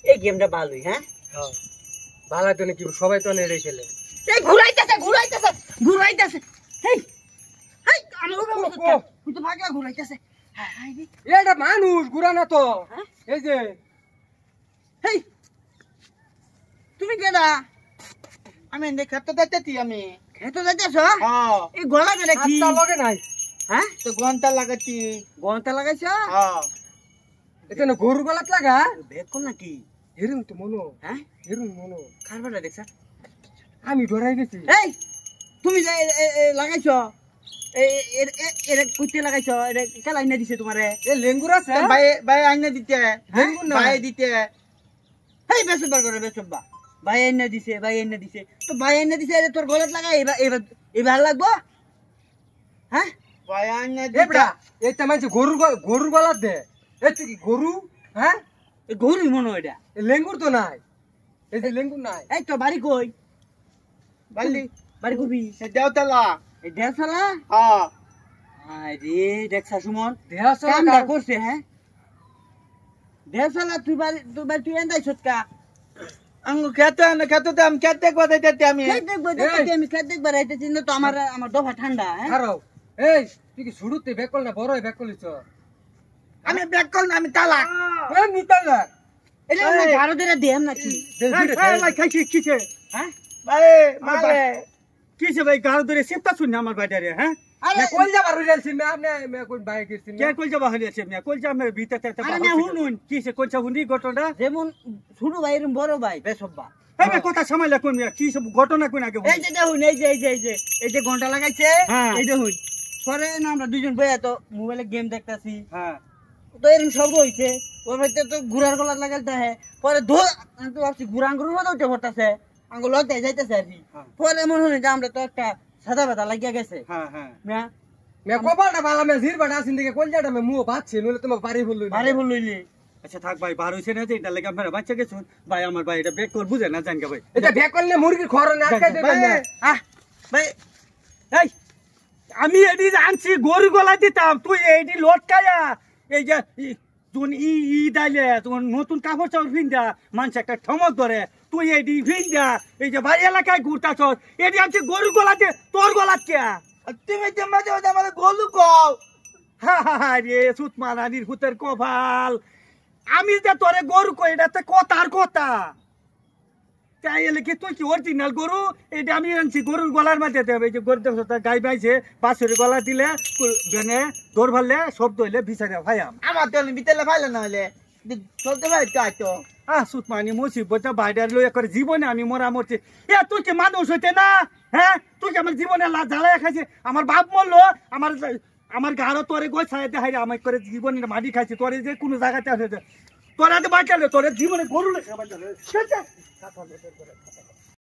এই গেমটা ভালোই হ্যাঁ হ্যাঁ ভালো তো নাকি সবাই তো নেড়ে খেলে এই ঘুরাইতেছে হেই হেই আমার উপরে মত তুই তো ভাগলা ঘুরাইতেছে হাই রে এটা মানুষ ঘুরা না তো হ্যাঁ? এই যে হেই তুমি কেডা আমি এনে খেতে যাইতেছি আমি খেতে যাইতেছ হ্যাঁ এই গলা কেডা কি হাতটা লগে নাই হ্যাঁ তো ঘন্টা লাগাচ্ছি ঘন্টা লাগাইছ হ্যাঁ এটা না গরু গলাত লাগা বেক কোন নাকি হেরুন তো মনো হ্যাঁ হেরুন মনো কারবারটা দেখছ আমি ডরাই গেছি এই তুমি যে লাগাইছ এর কুইতে লাগাইছ এর কেলা আইনা দিছে তোমারে এ লেঙ্গুর আছে ভাই আইনা দিতে লেঙ্গুর না ভাই দিতে হেই বেসবার করে বেসবা ভাই আইনা দিছে তো ভাই আইনা দিছে এর তোর গলাত লাগা এবার লাগবো হ্যাঁ ভাই আইনা এবড়া এটা মানে গরুর গলাত দে এটা কি গরু হ্যাঁ গরু মনে এটা এ লেঙ্গুর তো নাই এই যে লেঙ্গুর নাই এই তো বাড়ি কই বাড়ি কবি দেওতলা এই দেওতলা হ্যাঁ আরে দেখছা সুমন দেহসলা কামটা করছে হ্যাঁ দেওতলা তুই বাড়ি এন্দাই ছটকা আঙ্গু খেতে আমি খেতে দেখবা যাইতে আমি খেতে দেখবা যাইতেছি না তো আমার দফা ঠান্ডা হ্যাঁ খারাপ এই তুই কি শুরুতে বেকল না বড় বেকল লিছ আমি বেকল না আমি তালা এ নিতালা এটা আমি গারো দেরা দেম নাকি ভাই খাইছি কিছে হ্যাঁ ভাই মালে কিছে ভাই গাল ধরে সেপটা শুনি আমার বাড়িতে হ্যাঁ মে কল যাবার রিলছি মে আপনি মে কোন বাই কিছি কে কল যাবা হলিছে মে কল যা মে ভিতরতে একটা আরে না হুনুন কিছে কোনটা হুনি ঘটনা যেমন ছোট ভাই এরম বড় ভাই বেসব্বা এই কথা সামাইলা কোন মিয়া কি সব ঘটনা কোন আগে এই যে দেখুন এই যে ঘন্টা লাগাইছে এই দেখুন পরে না আমরা দুইজন বইয়া তো মোবাইলে গেম দেখতাছি হ্যাঁ তো এরকম সব হইছে ওর মধ্যে তো ঘুরার গলা লাগাইতে হ্যাঁ পরে আমি তো ভাবছি ঘুরাঙ্গুর মতো উঠে পড়তেছে আঙ্গুল লড়তে যাইতেছে আর কি পরে মনে হয় যে আমরা তো একটা সাদা ব্যথা লাগিয়া গেছে হ্যাঁ হ্যাঁ মে কপালটা বালা মে জির বাটা আসিন দিকে কল যাটা মে মুহ বাচ্ছে নলে তোমার বাড়ি বললইলি আচ্ছা থাক ভাই বার হইছে না যে এটা লাগে আপনারা বাচ্চা গেছুন ভাই আমার ভাই এটা বেক কর বুঝে না জানগা ভাই এটা বেকল নে মুরগির খরনে আটকাই দেবেন না ভাই এই আমি এডি আনছি গরু গলা দিতাম তুই এডি লটকায়া এই যে তুই ই দাইলে তুই নতুন কাপড় চাউল ভিন্দা মানুষ একটা ঠমক ধরে তুই এডি ভিন্দা এই যে ভাই এলাকায় ঘুরতাছ এডি আনছি গরু গলা দিয়ে তোর গলা কে তুমি যে মাঝে মাঝে আমাদের গলু কও রে সুত মারানির ভূতের কপাল আমি যে তোরে গরু কই এটাতে কথার কথা তাই এলে কি তুই কি অরিজিনাল গরু এটা আমি আনছি গরুর গলার মধ্যে দেবে এই যে গরু দেখো গাই বাইছে বাছুরের গলা দিলে বেনে দৌড় ভাললে শব্দ হইলে বিচারে ভাইয়াম আমার তো বিতেলে ভালো না হলে চলতে পারি তো সুত মানি মুসিবত বাইরের লই করে জীবনে আমি মরা মরছি এ তুই কি মানুষ হইতে না হ্যাঁ তুই কি আমার জীবনে জ্বালায় খাইছে আমার বাপ মরলো আমার গাড়ো তোরে গোছ ছাড়াইতে হাইরে আমার করে জীবনের মাটি খাইছে তোরে যে কোনো জায়গাতে আসে তোরা তো বাঁচালে তোরে জীবনে গরু লেখা বাঁচালে